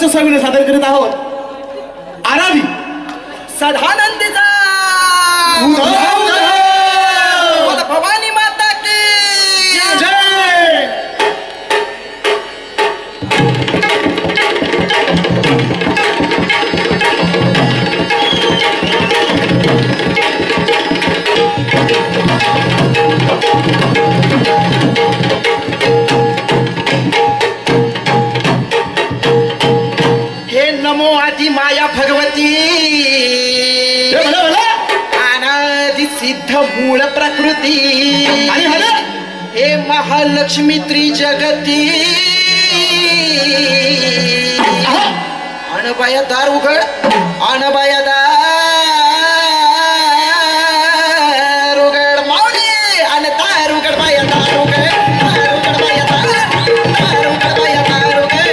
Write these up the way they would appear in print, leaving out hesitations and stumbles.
आदर्श स्वामीने सादर करीत आहोत आराधी सदानंदीचा भवानी माता की जय। हे नमो आदि माया भगवती अनादि सिद्ध मूळ प्रकृती हे महालक्ष्मी त्रिजगती अनबाया दार उघड अनबाया दार उघड माऊली अन दार उघड बाया दार उघड दार उघड बाया दार उघड बाया दार उघड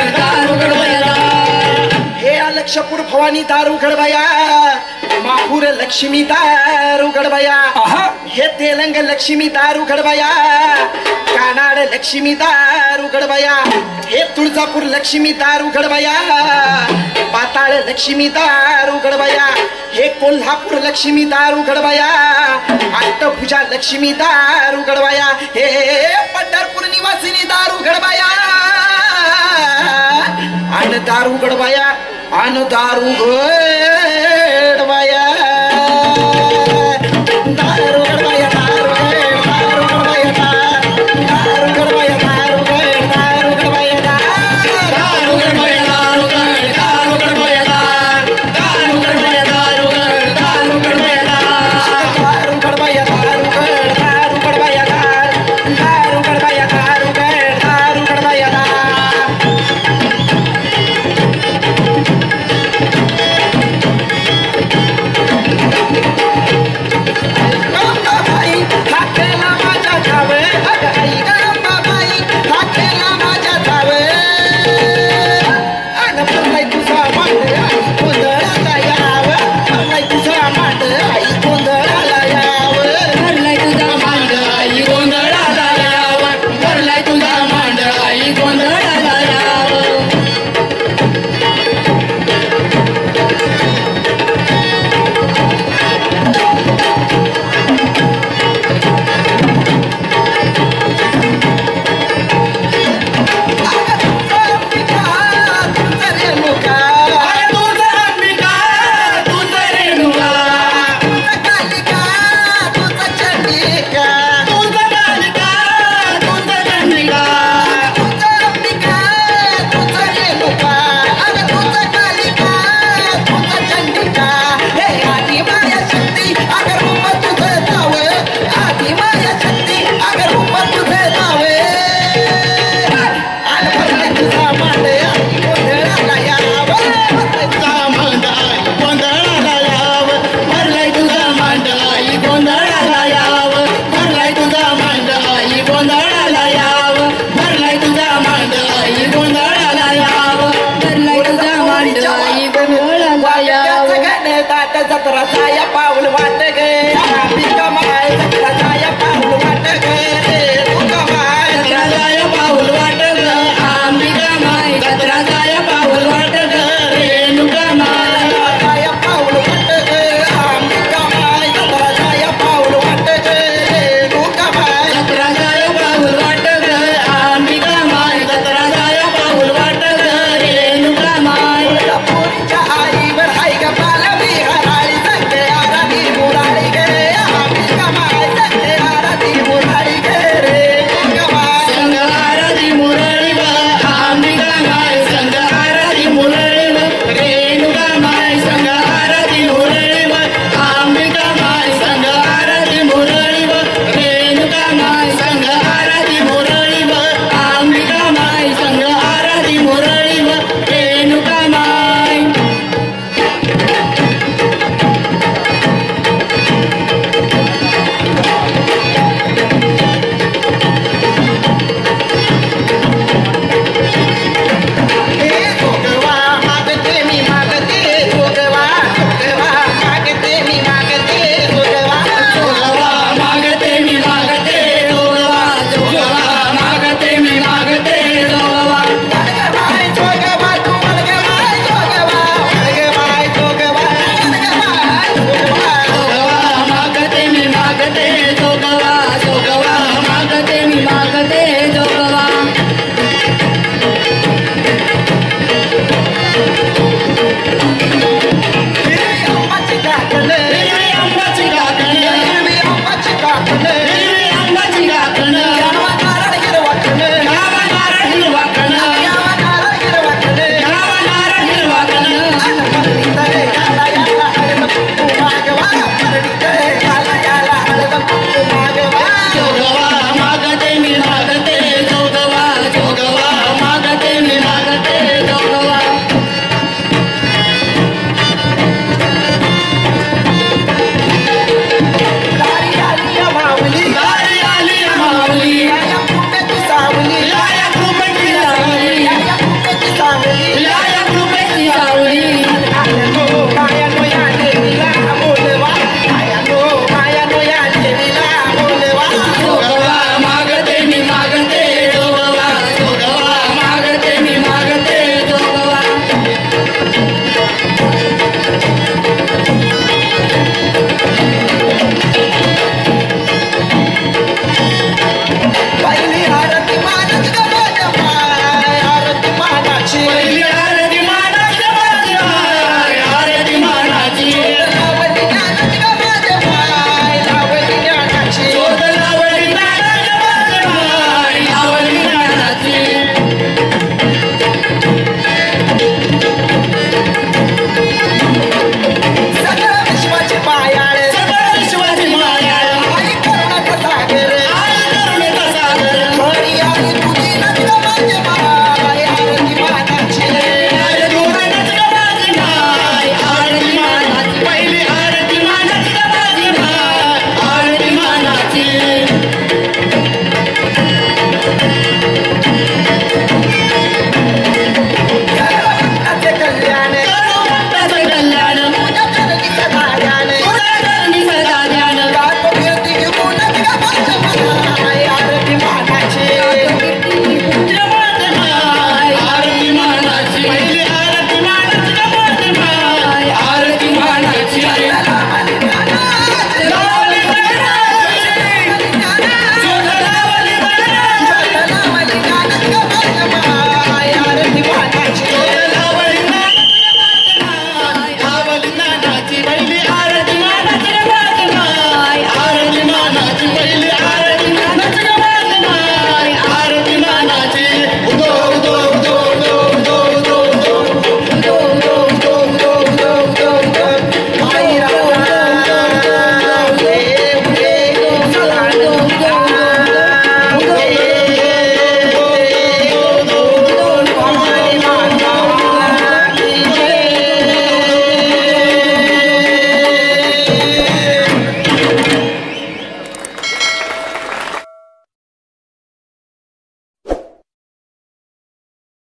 दार उघड बाया दार हे अलक्षपूर भवानी दार उघड बाया माहूर लक्ष्मी दार उघड बाया हे तेलंग लक्ष्मी दार उघड बाया कानाड लक्ष्मी दार उघड बाया हे तुळजापूर लक्ष्मी दार उघड बाया पाताळ लक्ष्मी दार उघड बाया हे कोल्हापूर लक्ष्मी दार उघड बाया अष्टभुजा लक्ष्मी दार उघड बाया हे पंढरपूर निवासिनी दार उघड बाया अन दार उघड बाया अन दार उघड बाया दार उघड बाया दार उघड बाया दार उघड बाया दार उघड बाया दार उघड बाया दार उघड बाया दार उघड बाया दार दार उघड बाया दार उघड बाया दार दार उघड बाया दार दार उघड बाया दार दार उघड बाया दार जत्रा पाऊल वाट